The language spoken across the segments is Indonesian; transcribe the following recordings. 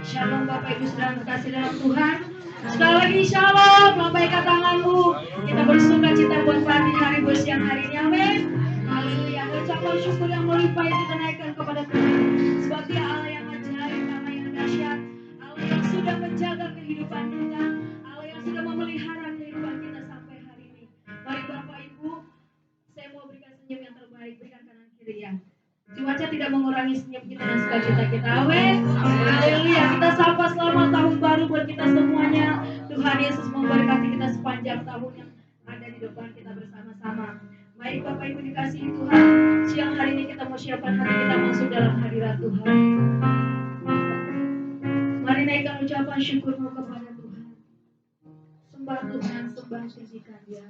Shalom Bapak Ibu Saudara terkasih dalam Tuhan. Sekali lagi shalom, lambaikan tanganmu. Kita bersuka cita buat hari bersiang hari ini, amin. Haleluya, ucapan syukur yang melimpah yang kita naikkan kepada Tuhan. Sebab Dia Allah yang ajaib, Allah yang dahsyat, Allah yang sudah menjaga kehidupan kita, Allah yang sudah memelihara kehidupan kita sampai hari ini. Mari Bapak Ibu, saya mau berikan senyum yang terbaik, berikan kanan kiri ya. Cuaca tidak mengurangi senyum kita dan sukacita kita. Amin. Haleluya. Kita sapa selamat tahun baru buat kita semuanya. Tuhan Yesus memberkati kita sepanjang tahun yang ada di depan kita bersama-sama. Mari Bapak Ibu dikasihi Tuhan. Siang hari ini kita mau siapkan hati kita masuk dalam hadirat Tuhan. Mari naikkan ucapan syukurmu kepada Tuhan. Sembah Tuhan, sembah tinggikan Dia.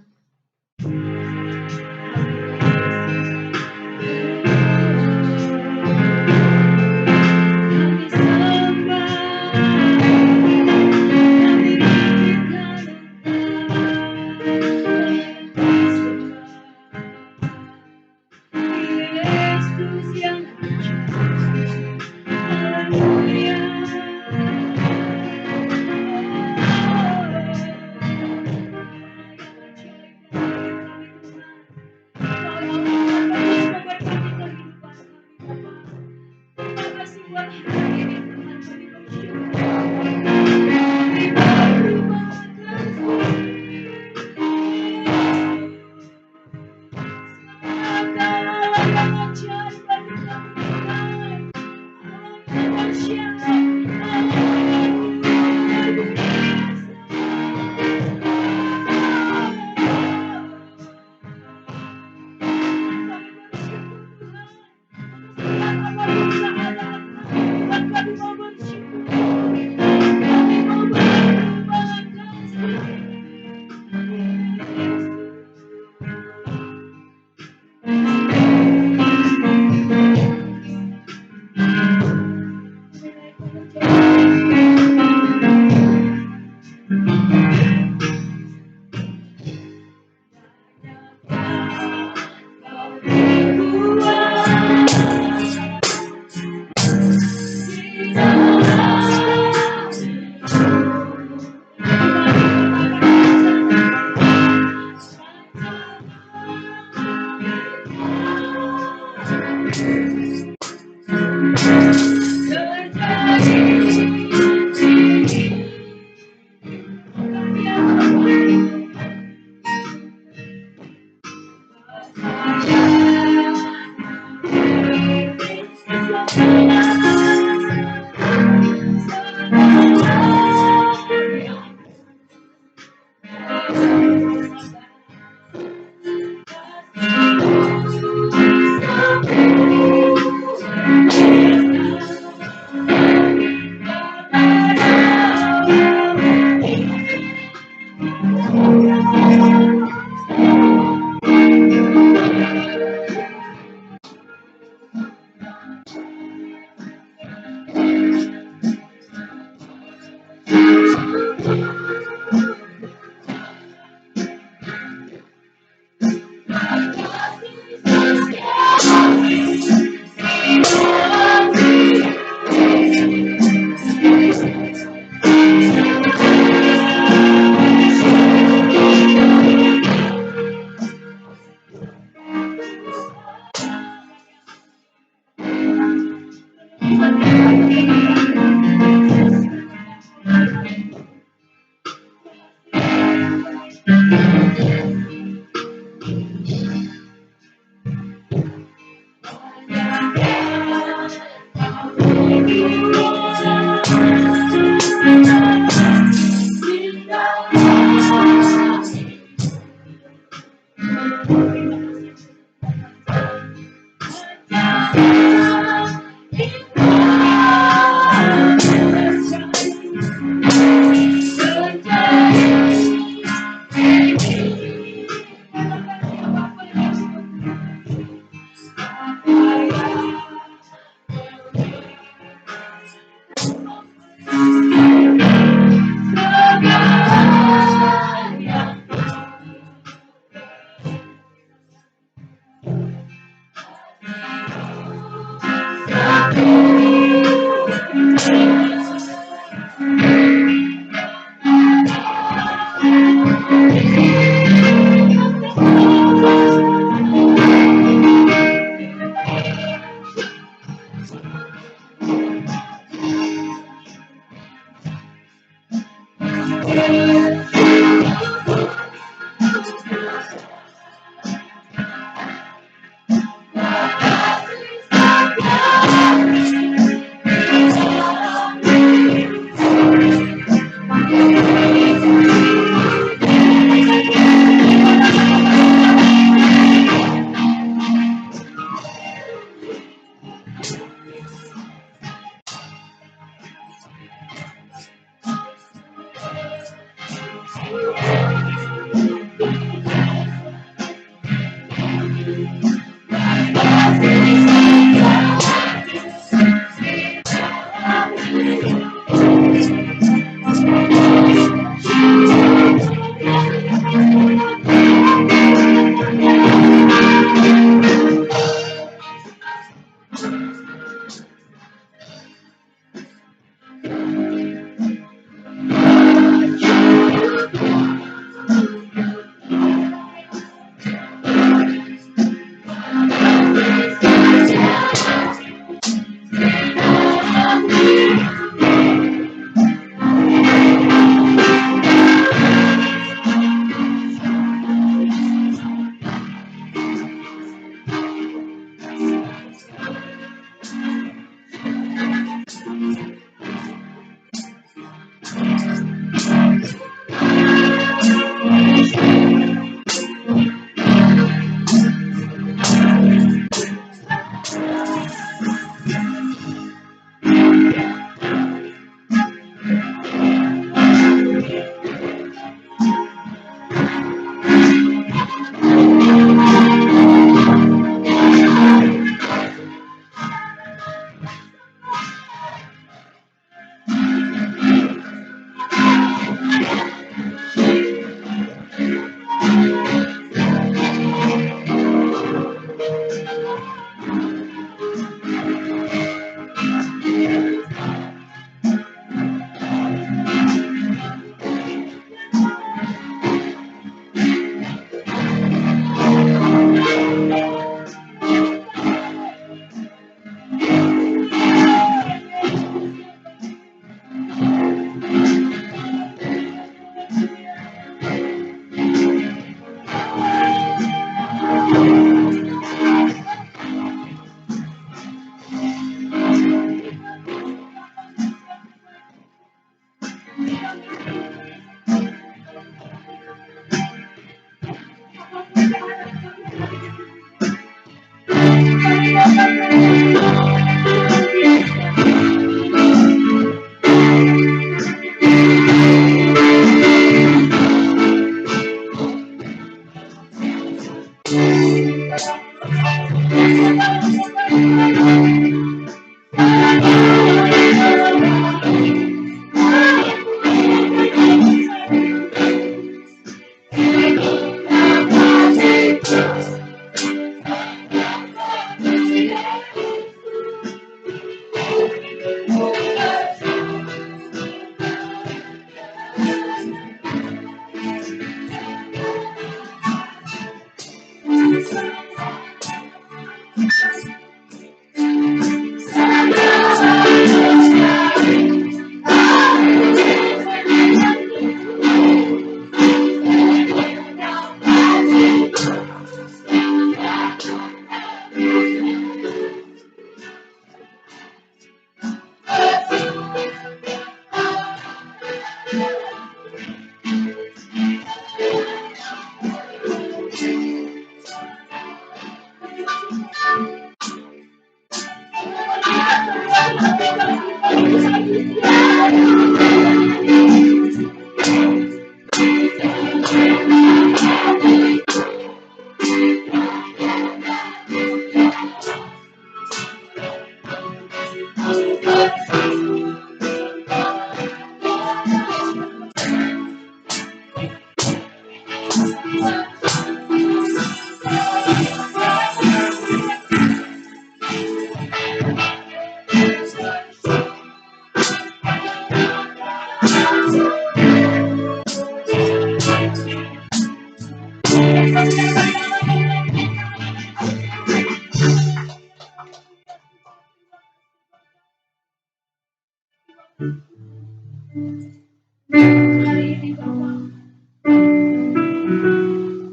ini Bapak.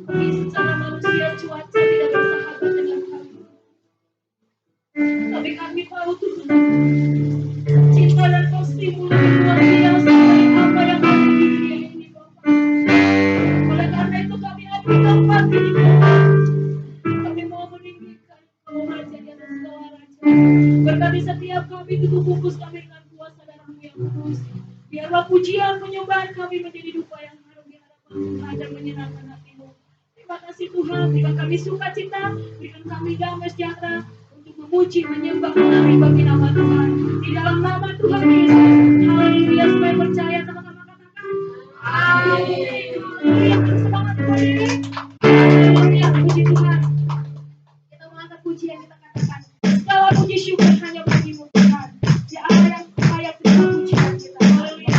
Kami secara manusia cuaca tidak bersahabat dengan kami. Tapi kami tahu Tuhan, cinta dan kasih-Mu lebih luar biasa dari apa yang ada di dunia ini Bapak. Oleh karena itu kami ambil tempat ini Bapak. Kami mau meninggikan Engkau Raja di atas segala raja. Berkati setiap kami, tubuh bungkus kami dengan kuasa darah-Mu yang kudus. Biarlah pujian penyembahan kami menjadi duka yang harum di hadapan Tuhan dan menyenangkan hati-Mu. Terima kasih Tuhan, berikan kami sukacita, berikan kami damai sejahtera untuk memuji, menyembah, menari bagi nama Tuhan. Di dalam nama Tuhan Yesus, haleluya, supaya percaya sama-sama katakan. Amin. Haleluya, semangat berdiri. Haleluya, puji Tuhan. Kita mengangkat pujian, kita katakan segala puji syukur hanya bagi-Mu Tuhan. Dia Allah yang layak terima pujian kita. Haleluya.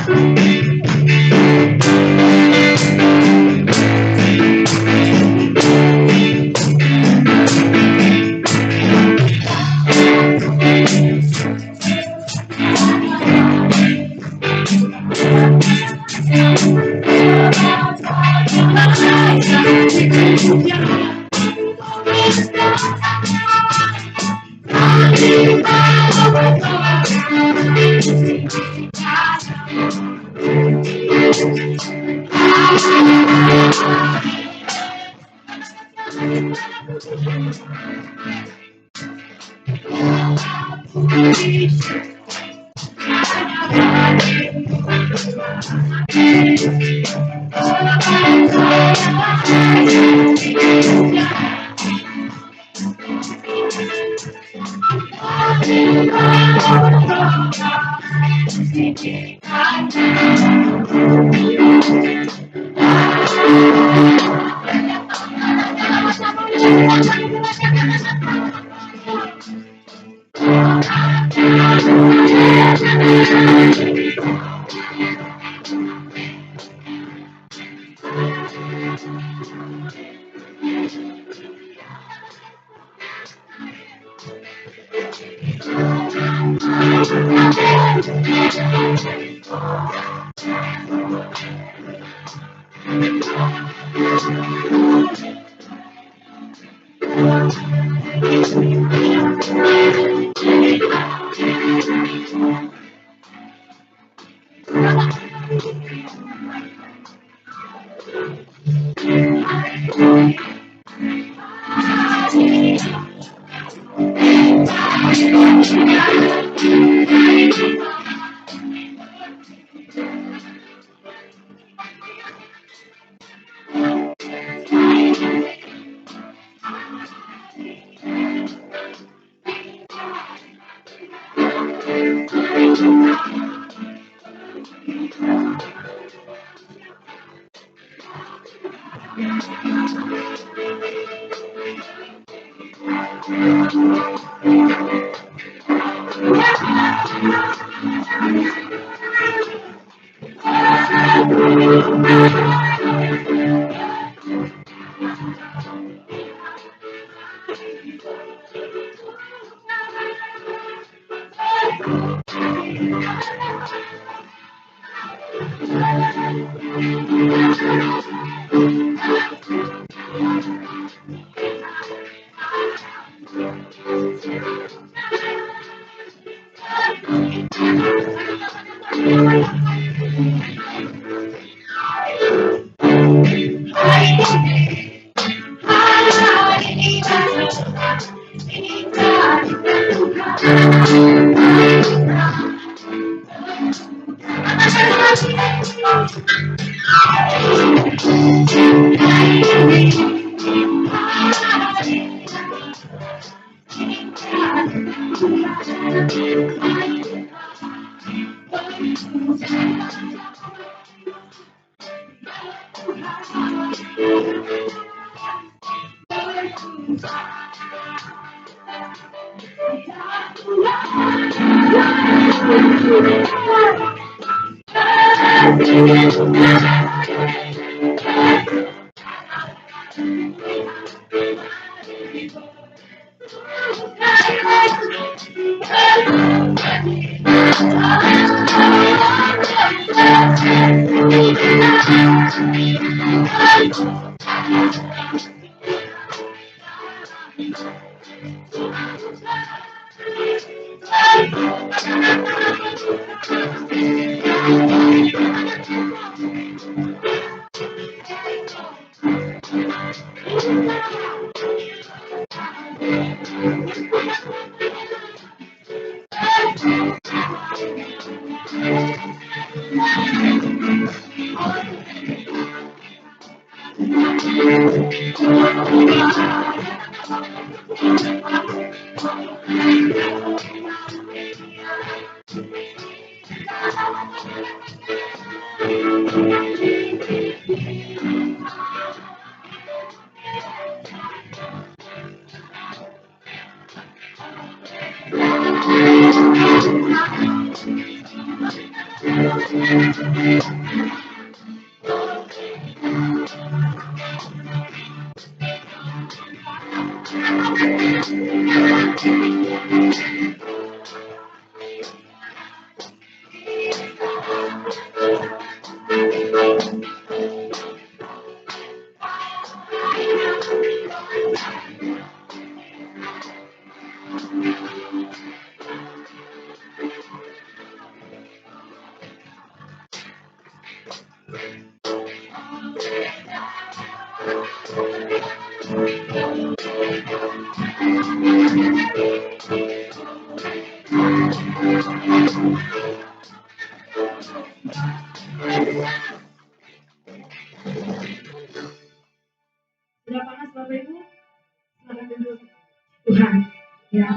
Sudah panas Bapak Ibu? Silakan duduk. Tuhan, ya.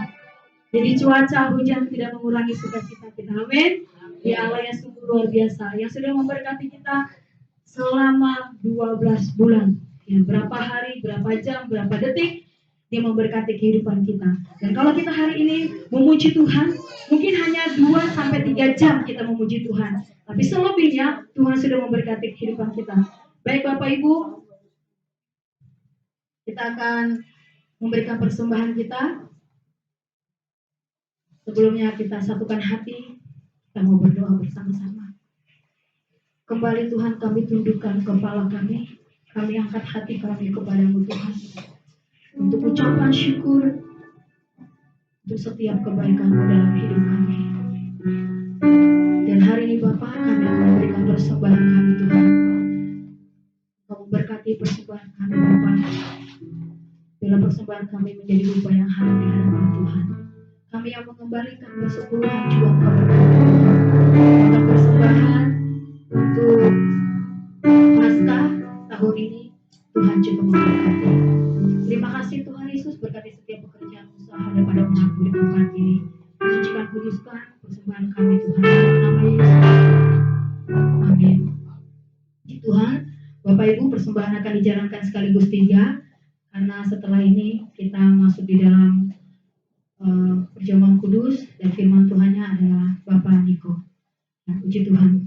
Jadi cuaca hujan tidak mengurangi sukacita kita. Amin. Ya Allah yang sungguh luar biasa, yang sudah memberkati kita selama 12 bulan. Ya, berapa hari, berapa jam, berapa detik dia memberkati kehidupan kita. Dan kalau kita hari ini memuji Tuhan, mungkin hanya 2 sampai 3 jam kita memuji Tuhan. Tapi selebihnya Tuhan sudah memberkati kehidupan kita. Baik Bapak Ibu, kita akan memberikan persembahan kita. Sebelumnya kita satukan hati, kita mau berdoa bersama-sama. Kembali Tuhan, kami tundukkan kepala kami angkat hati kami kepadamu Tuhan, untuk ucapan syukur untuk setiap kebaikan-Mu dalam hidup kami. Dan hari ini Bapa, kami akan memberikan persembahan kami Tuhan. Kau berkati persembahan kami Bapa. Bila persembahan kami menjadi rupa yang halal di hadapan Tuhan, kami yang mengembalikan persepuluhan juang kepada Tuhan. Maka persembahan untuk naskah tahun ini Tuhan juga memberkati. Terima kasih Tuhan Yesus, berkati setiap pekerjaan usaha daripada umat-Mu di tempat ini. Sucikan, kuduskan persembahan kami Tuhan, dalam nama Yesus. Amin. Tuhan, Bapak Ibu, persembahan akan dijalankan sekaligus 3, karena setelah ini kita masuk di dalam perjamuan kudus dan firman Tuhannya adalah Bapak Niko. Nah, puji Tuhan.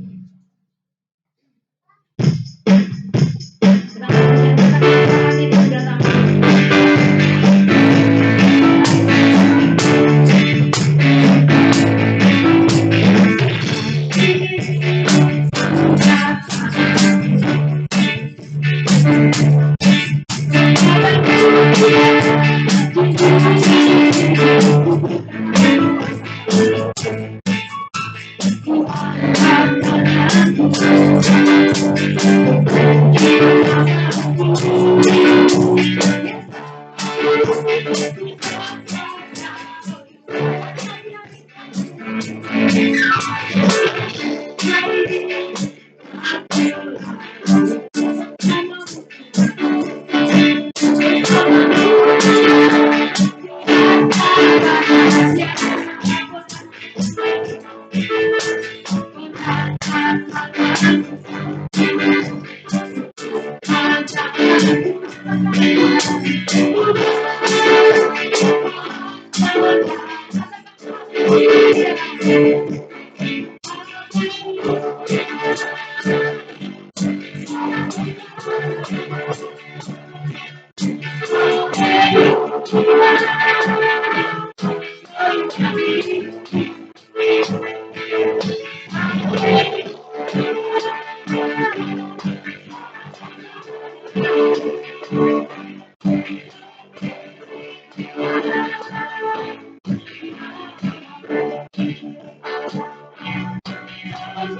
Hari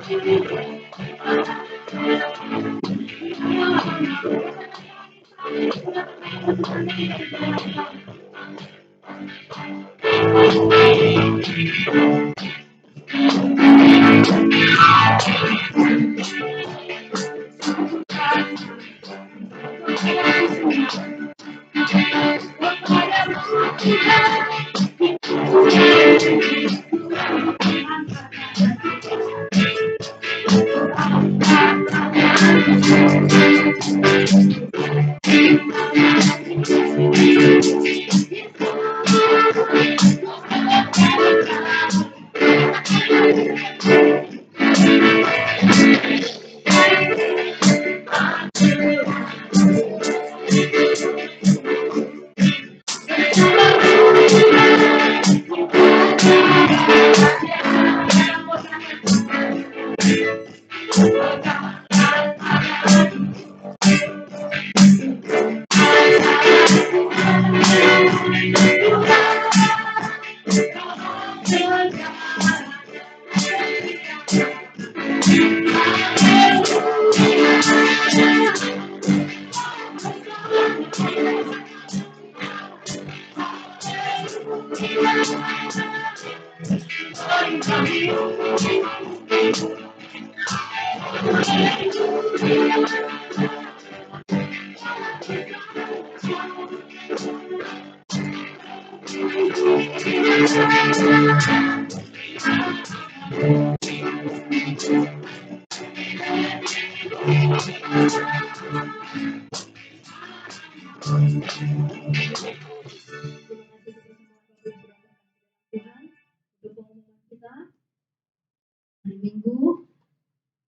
Minggu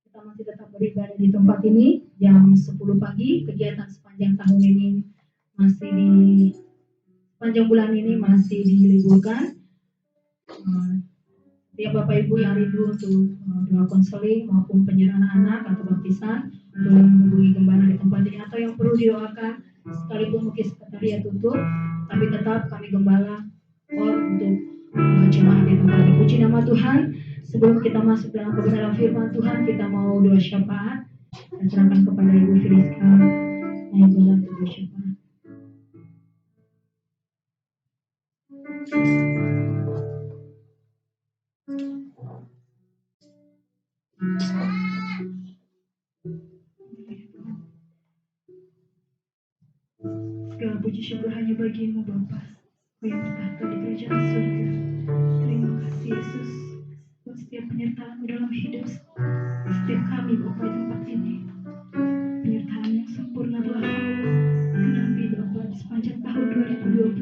kita masih tetap beribadah di tempat ini jam 10 pagi. Kegiatan sepanjang tahun ini masih di sepanjang bulan ini masih diliburkan. Tiap Bapak Ibu yang rindu untuk doa konseling maupun penyerahan anak atau baptisan boleh menghubungi gembala di tempat ini, atau yang perlu didoakan sekalipun mungkin sekretariat tutup, tapi tetap kami gembala untuk jemaat di tempat ini. Puji nama Tuhan. Sebelum kita masuk dalam kebenaran firman Tuhan, kita mau doa syafaat dan serahkan kepada Ibu Filiska naik dalam doa syafaat. Segala puji syukur hanya bagimu Bapa, Kau yang bertahta di kerajaan surga. Terima kasih Yesus untuk setiap penyertaan dalam hidup setiap kami Bapa di tempat ini. Penyertaan yang sempurna telah Kau genapi Bapa di sepanjang tahun 2022.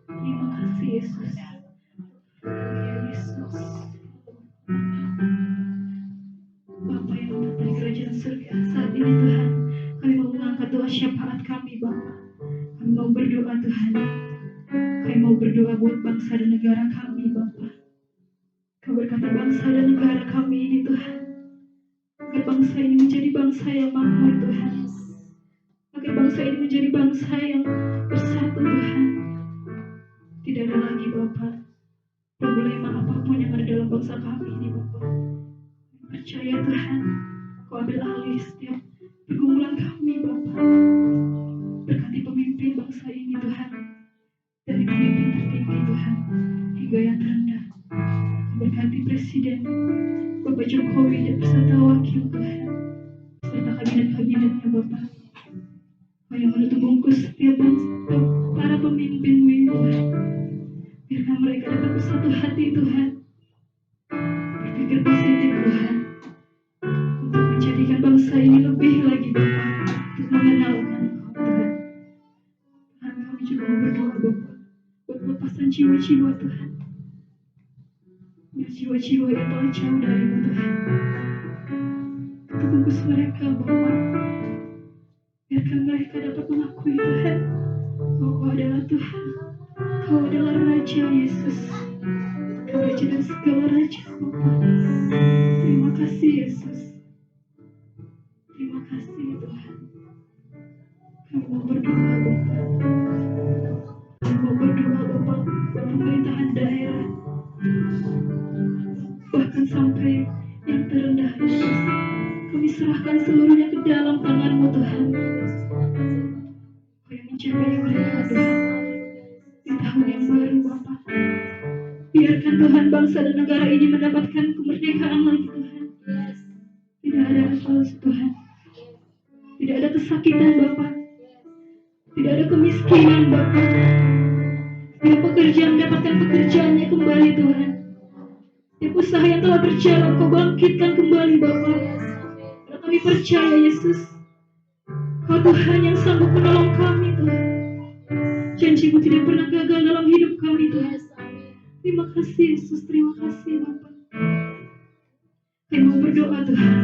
Terima kasih Yesus. Yesus, Bapa yang bertahta di kerajaan surga, saat ini Tuhan kami mau mengangkat doa syafaat kami Bapa. Kami mau berdoa Tuhan. Kami mau berdoa buat bangsa dan negara kami Bapa. Kau berkati bangsa dan negara kami ini Tuhan, agar bangsa ini menjadi bangsa yang makmur Tuhan, agar bangsa ini menjadi bangsa yang bersatu Tuhan. Tidak ada lagi Bapa problema apapun yang ada dalam bangsa kami ini Bapa. Percaya Tuhan, Kau ambil alih setiap pergumulan kami Bapa. Berkati pemimpin bangsa ini Tuhan, dari pemimpin tertinggi Tuhan hingga yang terendah. Berkati Presiden Bapak Jokowi dan beserta wakil Tuhan, serta kabinet-kabinetnya Bapak. Kau yang menutup bungkus setiap para pemimpin-Mu ini Tuhan. Biarkan mereka dapat bersatu hati Tuhan, berpikir positif Tuhan, untuk menjadikan bangsa ini lebih lagi Bapak, untuk mengenal Engkau Tuhan. Tuhan, kami juga mau berdoa Bapak buat lepasan jiwa-jiwa Tuhan, jiwa-jiwa yang telah jauh dari-Mu Tuhan. Tutup bungkus mereka Bapak. Biarkan mereka dapat mengakui Tuhan bahwa Kau adalah Tuhan, Kau adalah Raja Yesus, Kau Raja dan segala Raja Bapa. Terima kasih Yesus, terima kasih Tuhan. Kami mau berdoa Bapa, kami mau berdoa Bapa buat pemerintahan daerah, bahkan sampai terendah Yesus. Kami serahkan seluruhnya ke dalam tangan-Mu Tuhan. Kau yang menjagai mereka Tuhan di tahun yang baru Bapa. Biarkan Tuhan bangsa dan negara ini mendapatkan kemerdekaan lagi Tuhan. Tidak ada revolusi Tuhan. Tidak ada kesakitan Bapa. Tidak ada kemiskinan Bapa. Setiap pekerja mendapatkan pekerjaannya kembali Tuhan. Setiap usaha yang telah berjalan Kau bangkitkan kembali Bapa. Karena kami percaya Yesus, Kau Tuhan yang sanggup menolong kami Tuhan. Janji-Mu tidak pernah gagal dalam hidup kami Tuhan. Terima kasih Yesus, terima kasih Bapa. Kami mau berdoa Tuhan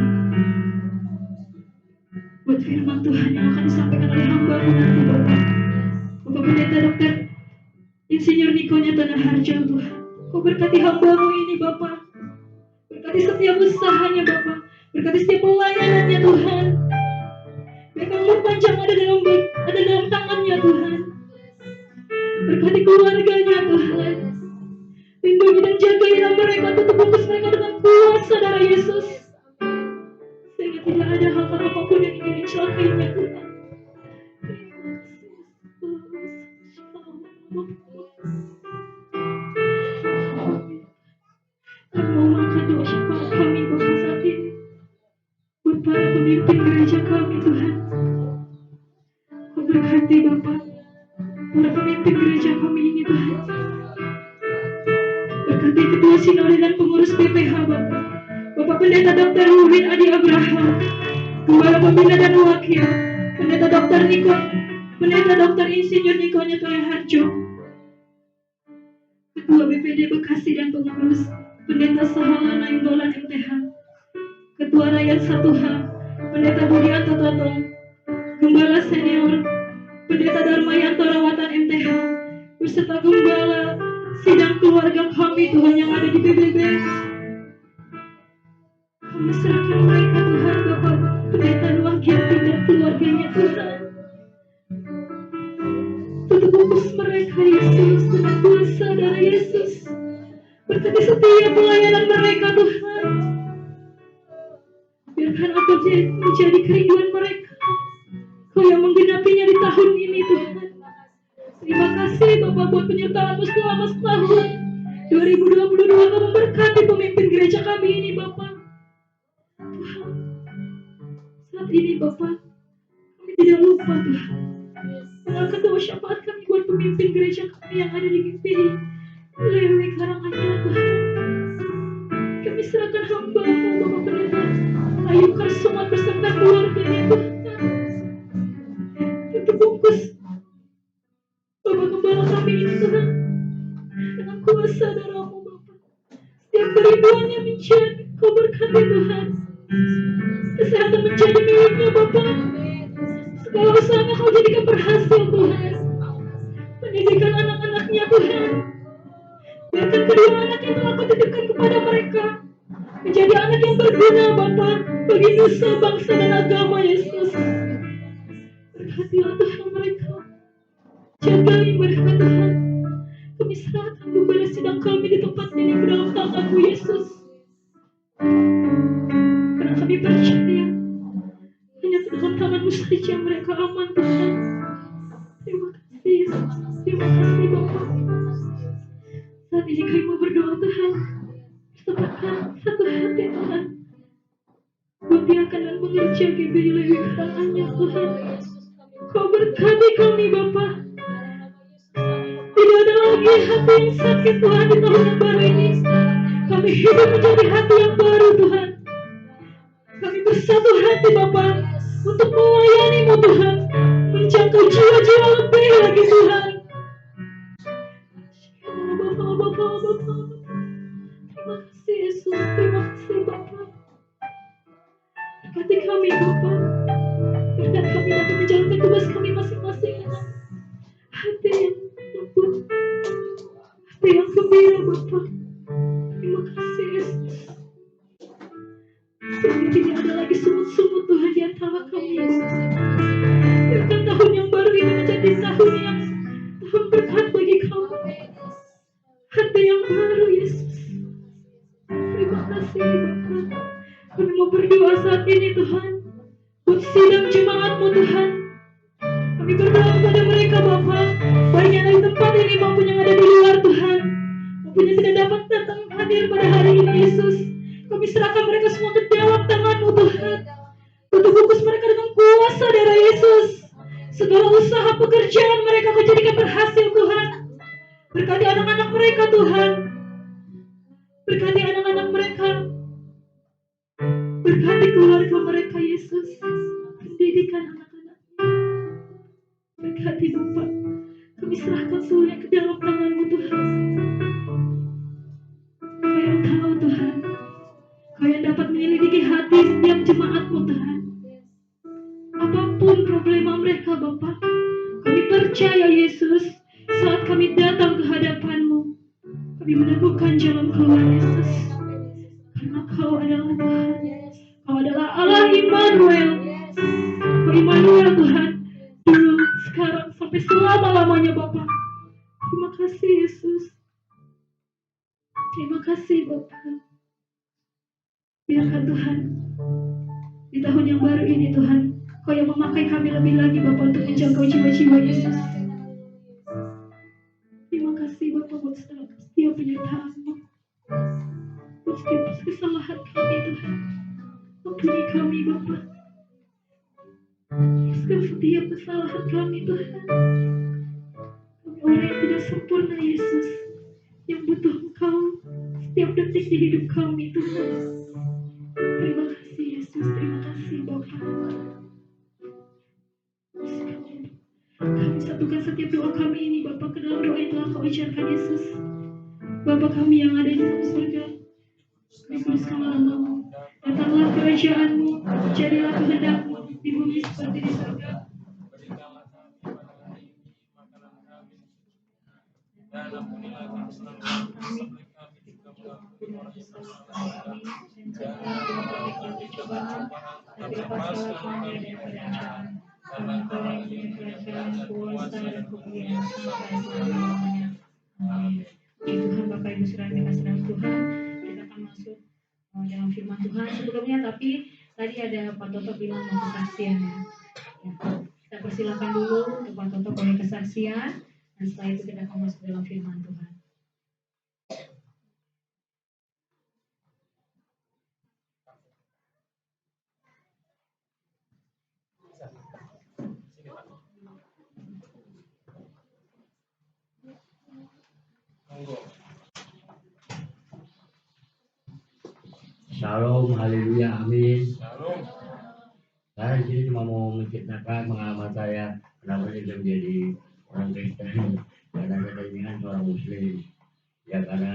buat firman Tuhan yang akan disampaikan oleh hamba-Mu nanti Bapa. Bapak Pendeta Dokter Insinyur Niko Nyatana Harjo Tuhan. Kau berkati hamba-Mu ini Bapa. Berkati setiap usahanya Bapa. Berkati setiap pelayanannya Tuhan. Biarkan umur panjang ada dalam tangannya Tuhan. Berkati keluarganya Tuhan. Lindungi dan jagailah mereka, tutup bungkus mereka dengan kuasa darah Yesus. Sehingga tidak ada hal apapun yang ingin mencelakainya Tuhan. Kami mau mengangkat doa syafaat kami Bapa saat ini buat para pemimpin gereja kami Tuhan. Kau berkati Bapa para pemimpin gereja kami ini Tuhan. Berkati ketua sinode dan pengurus BPH Bapa. Bapak Pendeta Dr. Ruben Adi Abraham, Gembala Pembina dan Wakil, Pendeta Dr. Niko, Pendeta Dr. Insinyur Niko Nyatana Harjo, Ketua BPD Bekasi dan pengurus, Pendeta Sahala Nainggolan MTH, Ketua Rakyat 1H, Pendeta Budianto Totong, Gembala Senior, Pendeta Darmayanto Rawatan MTH, beserta Gembala sidang keluarga kami Tuhan yang ada di PBB. Kami serahkan mereka Tuhan, Bapak Pendeta Nuah Giati dan keluarganya Tuhan. Tutup bungkus mereka Yesus dengan kuasa darah Yesus. Berkati setiap pelayanan mereka Tuhan. Biarkan apa menjadi kerinduan mereka. Kau yang menggenapinya di tahun ini Tuhan. Terima kasih Bapak buat penyertaan-Mu selama setahun 2022. Kau memberkati pemimpin gereja kami ini Bapak. Tuhan, saat ini Bapak, kami tidak lupa Tuhan mengangkat doa syafaat kami buat pemimpin gereja kami yang ada di GPI Lewi Karanganyar Tuhan. Kami serahkan hamba-Mu Bapak Pendeta Ayu Karsomat beserta keluarganya Tuhan. Tutup bungkus Bapak Gembala kami ini Tuhan dengan kuasa darah-Mu Bapak. Setiap kerinduannya menjadi Kau berkati Tuhan. Kesehatan menjadi miliknya Bapak. Segala usahanya Kau jadikan berhasil Tuhan. Pendidikan anak-anaknya Tuhan. Biarkan kedua anak yang telah Kau titipkan kepada mereka menjadi anak yang berguna Bapak bagi nusa, bangsa dan agama Yesus. Berkatilah Tuhan mereka. Jagai mereka Tuhan. Kami serahkan gembala sidang kami di tempat ini ke dalam tangan-Mu Yesus. Karena kami percaya hanya ke dalam tangan-Mu saja mereka aman Tuhan. Terima kasih Yesus. Terima kasih Bapak. Saat ini kami mau berdoa Tuhan. Bersamakan satu hati Tuhan. Buatkan dan mengerja GBI Lewi Karanganyar Tuhan. Kau berkati kami Bapak. Tidak ada lagi hati yang sakit Tuhan di tahun yang baru ini. Kami hidup menjadi hati yang baru Tuhan. Kami bersatu hati Bapa untuk melayani-Mu Tuhan. Menjangkau jiwa-jiwa lebih lagi Tuhan. Bapa. Terima kasih Yesus. Terima kasih Bapa. Berkati kami Bapa. Berkati kami dapat menjalankan tugas kami masing-masing dengan hati yang lembut, hati yang gembira Bapa. Terima kasih Yesus. Sehingga tidak ada lagi sumut-sumut Tuhan di antara kami Bapa. Biarkan tahun yang baru ini menjadi tahun berkat bagi kami. Hati yang baru Yesus. Terima kasih Bapa. berdoa saat ini Tuhan, buat sidang jemaat-Mu Tuhan. Kami berdoa kepada mereka Bapa, baik yang ada di tempat ini maupun yang ada di luar Tuhan, maupun yang tidak dapat datang hadir pada hari ini Yesus. Kami serahkan mereka semua ke dalam tangan-Mu Tuhan. Tutup fokus mereka dengan kuasa darah Yesus. Segala usaha pekerjaan mereka Kau jadikan berhasil Tuhan. Berkati anak-anak mereka Tuhan. Berkati anak-anak mereka. Berkati keluarga mereka Yesus. Pendidikan anak-anak. Berkati Bapa. Kami serahkan semuanya ke dalam tangan-Mu Tuhan. Kau yang tahu Tuhan. Kau yang dapat menyelidiki hati setiap jemaat-Mu Tuhan. Apapun problema mereka Bapa, kami percaya Yesus, saat kami datang ke hadapan-Mu, kami menemukan jalan keluar Yesus. Karena Kau adalah Tuhan. Kau adalah Allah Immanuel. Kau Immanuel Tuhan. Dulu, sekarang, sampai selama-lamanya Bapa. Terima kasih Yesus. Terima kasih Bapa. Biarkan Tuhan, di tahun yang baru ini Tuhan, Kau yang memakai kami lebih lagi Bapa untuk menjangkau jiwa-jiwa Yesus. Terima kasih Bapa buat setiap penyertaan-Mu, buat setiap kesalahan kami Tuhan. Ampuni kami Bapa, setiap kesalahan kami Tuhan. Kami orang yang tidak sempurna Yesus, yang butuh Engkau setiap detik di hidup kami Tuhan. Terima kasih Yesus, terima kasih Bapa. Kami satukan setiap doa kami ini Bapa ke dalam doa yang telah Kau ucapkan Yesus. Bapa kami yang ada di dalam surga, dikuduskanlah nama-Mu, datanglah kerajaan-Mu, jadilah kehendak-Mu di bumi seperti di surga. Dan ampunilah kesalahan kami, tapi lepaskanlah kami daripada jahat. Karena Kau yang punya kerajaan, kuasa dan kemuliaan sampai selama-lamanya. Amin. Puji Tuhan, Bapak Ibu Saudara dikasih dalam Tuhan, kita akan masuk dalam firman Tuhan sebelumnya. Tapi tadi ada Pak Toto bilang mau kesaksian ya. Kita persilakan dulu untuk Pak Toto boleh kesaksian, dan setelah itu kita akan masuk dalam firman Tuhan. Shalom, haleluya, amin. Shalom. Saya di sini cuma mau menceritakan pengalaman saya kenapa saya bisa menjadi orang Kristen. Karena saya ini kan seorang Muslim. Ya karena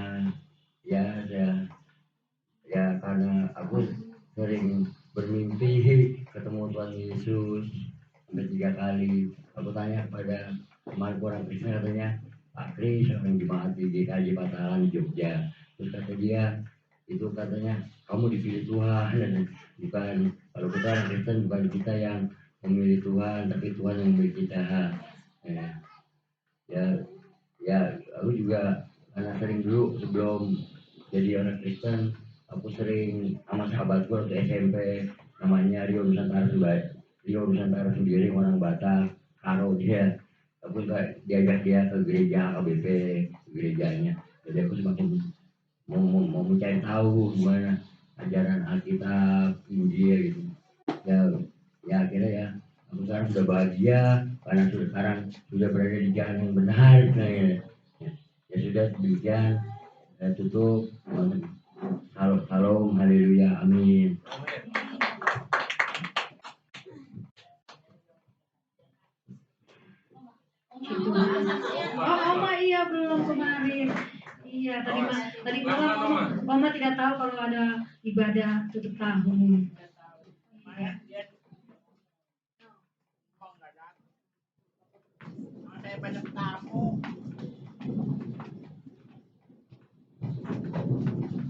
karena aku sering bermimpi ketemu Tuhan Yesus sampai 3 kali. Aku tanya kepada temanku orang Kristen, katanya Pak Kris, orang jemaat di GKJ Patalan di Jogja. Terus kata dia, itu katanya kamu dipilih Tuhan, bukan kalau kita orang Kristen bukan kita yang memilih Tuhan, tapi Tuhan yang memilih kita. Aku juga karena sering dulu sebelum jadi orang Kristen, aku sering sama sahabatku waktu SMP, namanya Rio Nusantara sendiri, orang Batak, Karo dia. Aku diajak dia ke gereja AKBP, gerejanya. Jadi aku semakin mau mencari tahu gimana ajaran Alkitab, Injil gitu. Ya akhirnya ya aku sekarang sudah bahagia karena sekarang sudah berada di jalan yang benar. Ya sudah demikian, saya tutup. Salam, haleluya, amin. Oma iya belum kemarin. Iya tadi malam Mama tidak tahu kalau ada ibadah tutup tahun. Ya. Saya banyak tamu.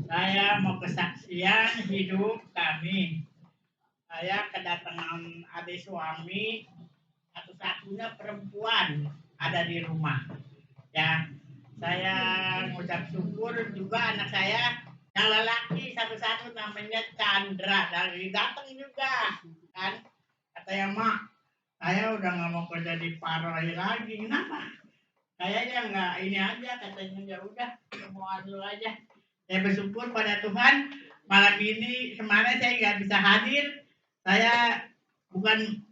Saya mau kesaksian hidup kami. Saya kedatangan adik suami, satu-satunya perempuan ada di rumah. Ya, saya mengucap syukur juga anak saya yang lelaki satu-satu namanya Chandra, dari datang juga kan, katanya mak saya udah nggak mau kerja di Paroi lagi. Kenapa? Kayaknya nggak ini aja, katanya. Ya udah, kemauan lu aja. Saya bersyukur pada Tuhan, malam ini kemarin saya nggak bisa hadir. Saya bukan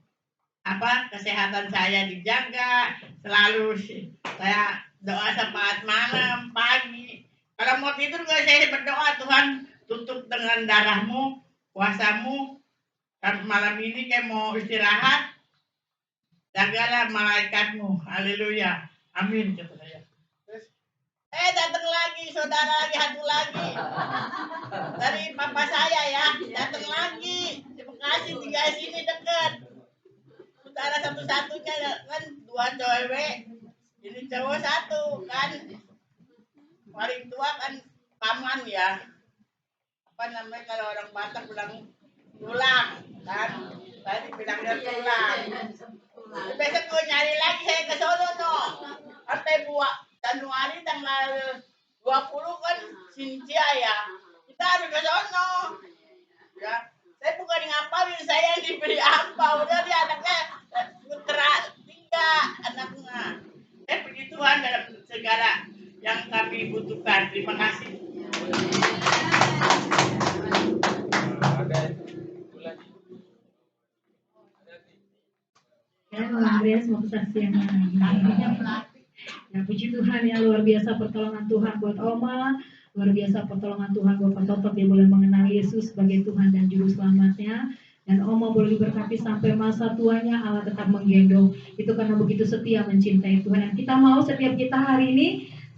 kesehatan saya dijaga, selalu saya doa saat malam, pagi. Kalau mau tidur nggak, saya berdoa, Tuhan tutup dengan darahmu, kuasamu. Dan malam ini kayak mau istirahat, jagalah malaikatmu. Haleluya. Amin, kata saya. Terus datang lagi saudara, lagi satu lagi dari papa saya ya, datang lagi. Terima kasih, tinggal sini dekat. Saudara satu-satunya kan, dua cewek, ini cowok satu kan, paling tua kan paman ya. Apa namanya kalau orang Batak bilang tulang kan, saya bilangnya tulang. Besok gue nyari lagi, saya ke sono no. Sampai buat Januari tanggal 20 kan Sintia ya. Kita harus ke sono. Ya, saya bukan ngapain, saya yang diberi ampau. Udah dia anaknya putra 3 anaknya. Puji Tuhan dalam segala yang kami butuhkan. Terima kasih. Ya, Andreas mau kesaksian lagi. Ya, puji Tuhan ya, luar biasa pertolongan Tuhan buat Oma, luar biasa pertolongan Tuhan buat Pak Toto, dia boleh mengenal Yesus sebagai Tuhan dan Juru Selamatnya. Dan Oma boleh diberkati sampai masa tuanya, Allah tetap menggendong. Itu karena begitu setia mencintai Tuhan. Dan kita mau setiap kita hari ini,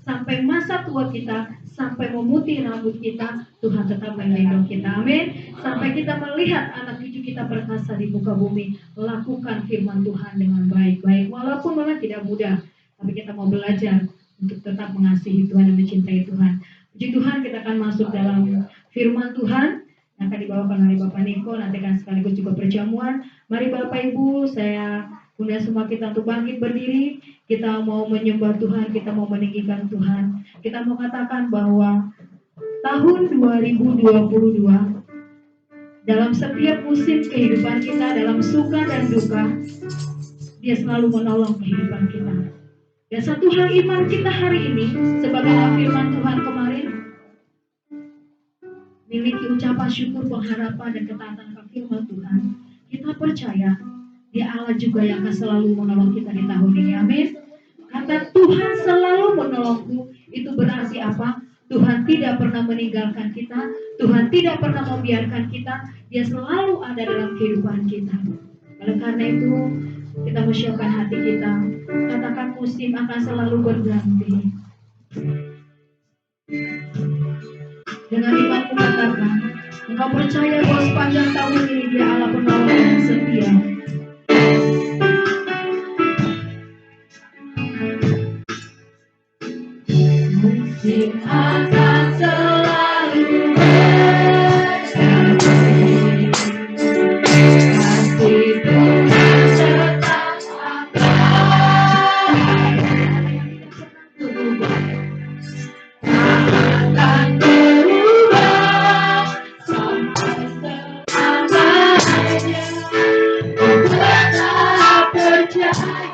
sampai masa tua kita, sampai memutih rambut kita, Tuhan tetap menggendong kita. Amin. Sampai kita melihat anak cucu kita perkasa di muka bumi, melakukan firman Tuhan dengan baik-baik. Walaupun memang tidak mudah, tapi kita mau belajar untuk tetap mengasihi Tuhan dan mencintai Tuhan. Puji Tuhan, kita akan masuk dalam firman Tuhan yang akan dibawakan oleh Bapak Niko, nanti akan sekaligus juga perjamuan. Mari Bapak Ibu, saya undang semua kita untuk bangkit berdiri. Kita mau menyembah Tuhan, kita mau meninggikan Tuhan. Kita mau katakan bahwa tahun 2022, dalam setiap musim kehidupan kita, dalam suka dan duka, Dia selalu menolong kehidupan kita. Dan satu hal iman kita hari ini, sebagai firman Tuhan kemarin, memiliki ucapan syukur, pengharapan, dan ketaatan akan firman Tuhan. Kita percaya Dia Allah juga yang akan selalu menolong kita di tahun ini. Amin. Kata Tuhan selalu menolongku, itu berarti apa? Tuhan tidak pernah meninggalkan kita, Tuhan tidak pernah membiarkan kita, Dia selalu ada dalam kehidupan kita. Oleh karena itu, kita menyiapkan hati kita. Katakan, musim akan selalu berganti. Dengan imanmu katakan, engkau percaya bahwa sepanjang tahun ini Dia Allah penolong yang setia. Musim akan selalu berganti, kasih Tuhan tetap akan berubah sampai selamanya. Tetap percaya.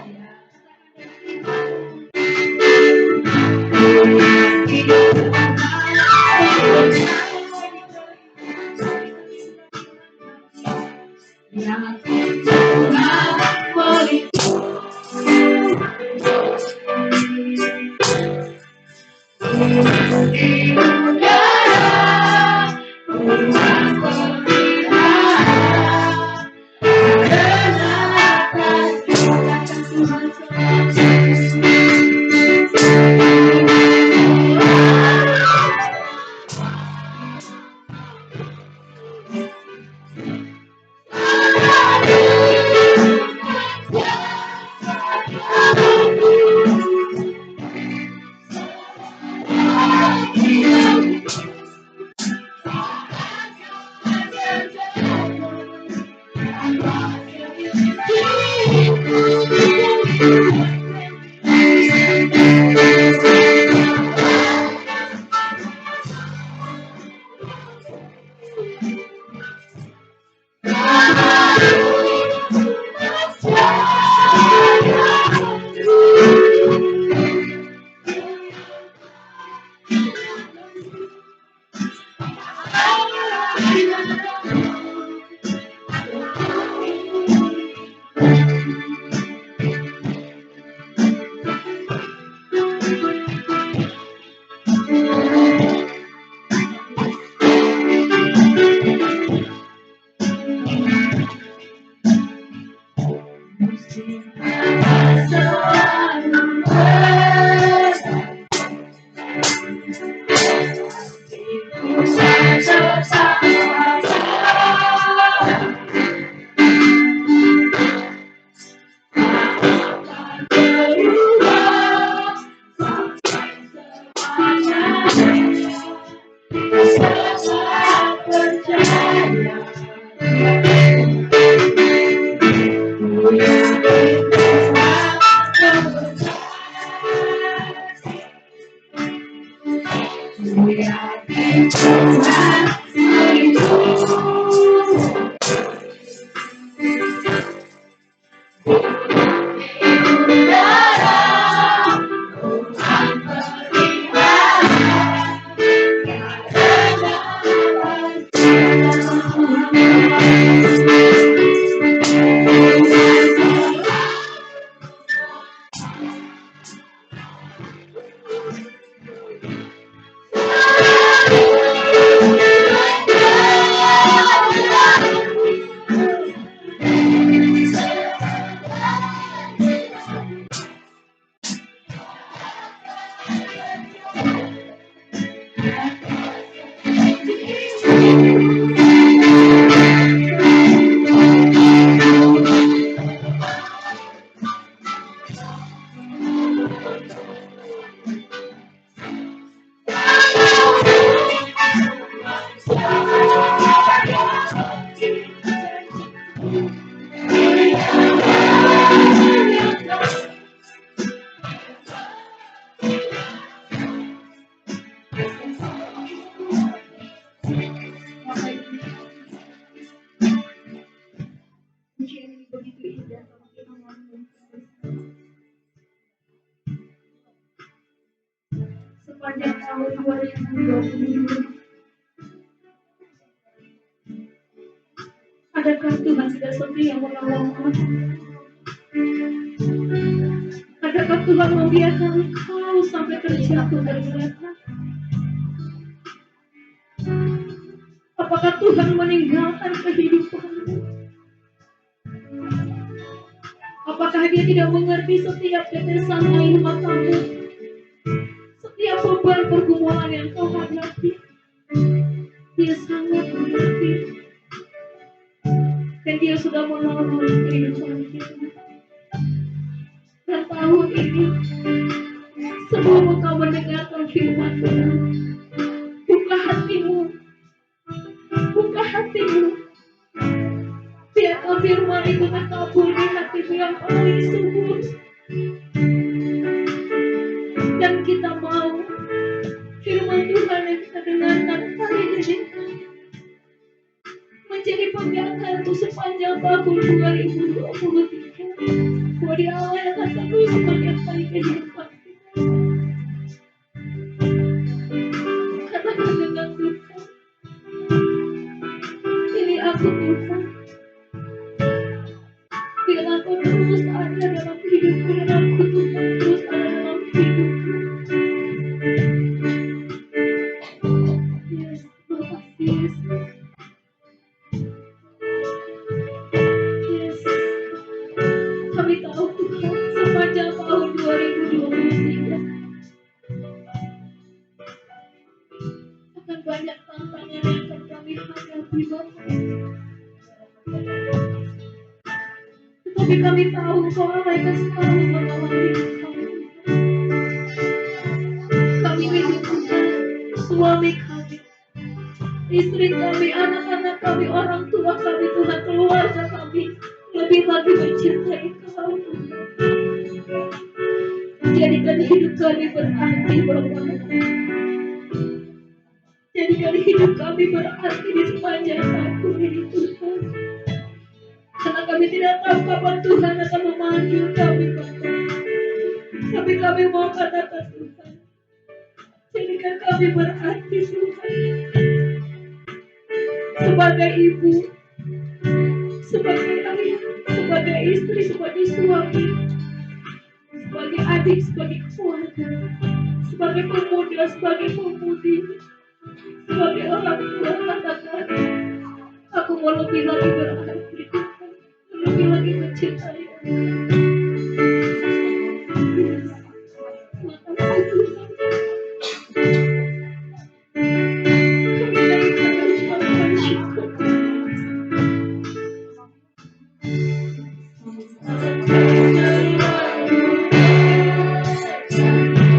Sepanjang tahun 2020, adakah Tuhan sudah setia menolongmu? Adakah Tuhan membiarkan engkau sampai terjatuh tergeletak? Apakah Tuhan meninggalkan kehidupanmu? Apakah Dia tidak mengerti setiap tetesan air matamu? Setiap beban pergumulan yang kau hadapi, Dia sangat mengerti. Dan Dia sudah menolong kehidupan kita. Dan tahun ini, sebelum engkau mendengarkan firman Tuhan, buka hatimu, buka hatimu. Biarkan firman itu tertabur di hatimu yang paling subur. Dan kita mau firman Tuhan yang kita dengarkan hari ini menjadi pegangan untuk sepanjang tahun 2023. Bahwa Dia Allah yang akan terus menyertai kehidupan kita. Katakan dengan Tuhan, pilih aku Tuhan. Bila aku terus ada dalam hidupku dan aku Tuhan terus ada dalam hidupku. Yes, makasih Yesus. Yes, kami tahu Tuhan sepanjang tahun 2023 akan banyak tantangan yang akan kami hadapi Bapak. Tetapi kami tahu Kau Allah yang akan selalu mengawali kami. Kami rindu Tuhan, suami kami, istri kami, anak-anak kami, orang tua kami, Tuhan, keluarga kami lebih lagi mencintai Kau. Jadikan hidup kami berarti Bapak. Jadikan hidup kami berarti di sepanjang tahun ini Tuhan. Karena kami tidak tahu kapan Tuhan akan memanggil kami Bapak. Tapi kami mau katakan Tuhan, jadikan kami berarti Tuhan. Sebagai ibu, sebagai ayah, sebagai istri, sebagai suami, sebagai adik, sebagai keluarga, sebagai pemuda, sebagai pemudi, sebagai orang tua, katakan, aku mau lebih lagi berarti Tuhan, lebih lagi mencintai Engkau. Makasih Tuhan. Kami naikkan ucapan syukur.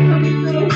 Kami tahu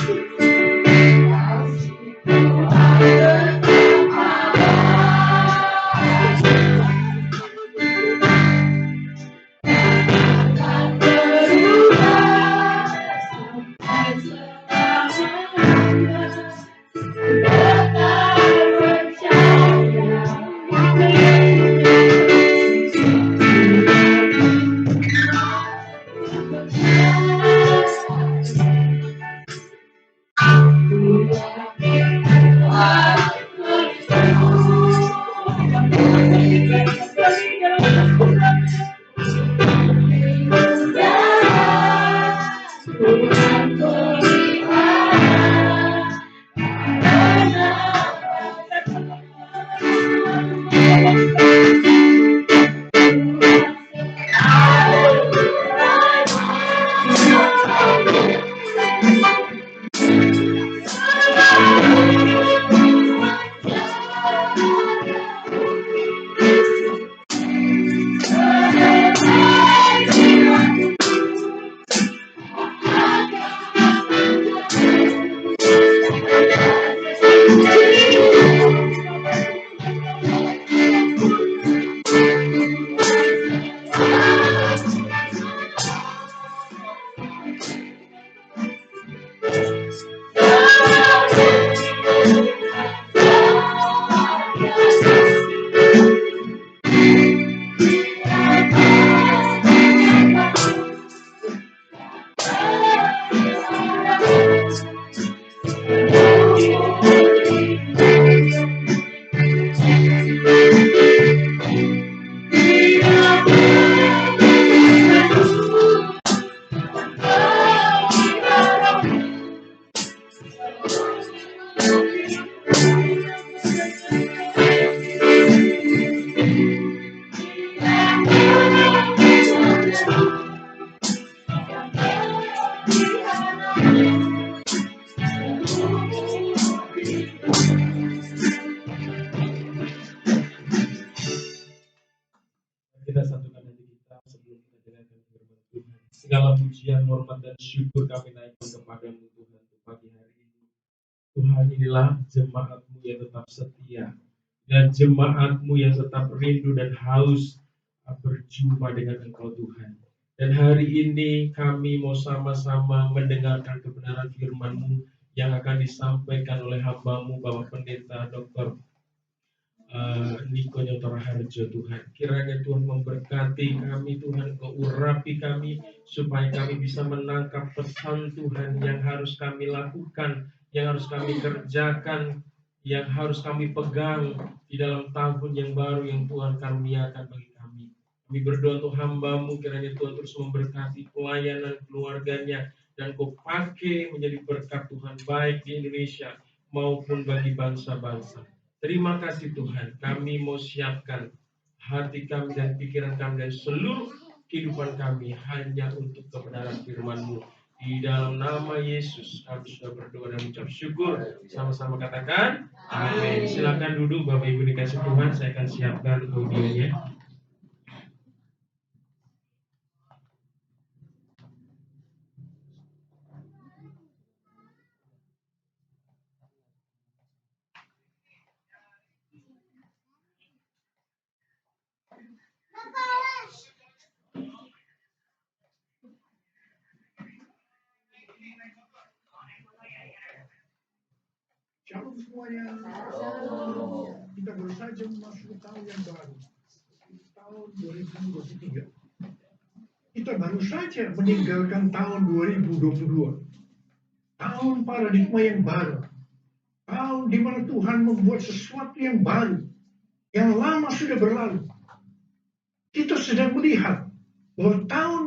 Segala pujian, hormat, dan syukur kami naikkan kepadamu Tuhan untuk pagi hari ini. Tuhan, inilah jemaat-Mu yang tetap setia dan jemaat-Mu yang tetap rindu dan haus berjumpa dengan Engkau Tuhan. Dan hari ini kami mau sama-sama mendengarkan kebenaran firman-Mu yang akan disampaikan oleh hamba-Mu Bapak Pendeta Dr. Niko Nyotora Harjo Tuhan. Kiranya Tuhan memberkati kami Tuhan, urapi kami supaya kami bisa menangkap pesan Tuhan yang harus kami lakukan, yang harus kami kerjakan, yang harus kami pegang di dalam tahun yang baru yang Tuhan karuniakan bagi kami. Kami berdoa untuk hamba-Mu, kiranya Tuhan terus memberkati pelayanan keluarganya dan Kau pakai menjadi berkat Tuhan baik di Indonesia maupun bagi bangsa-bangsa. Terima kasih Tuhan, kami mau siapkan hati kami dan pikiran kami dan seluruh kehidupan kami hanya untuk kebenaran firman-Mu. Di dalam nama Yesus kami sudah berdoa dan mengucap syukur. Sama-sama katakan amin. Silakan duduk Bapak Ibu dikasih Tuhan, saya akan siapkan audionya. Shalom semuanya. Kita baru saja memasuki tahun yang baru, tahun 2023. Kita baru saja meninggalkan tahun 2022. Tahun paradigma yang baru. Tahun di mana Tuhan membuat sesuatu yang baru. Yang lama sudah berlalu. Kita sedang melihat bahwa tahun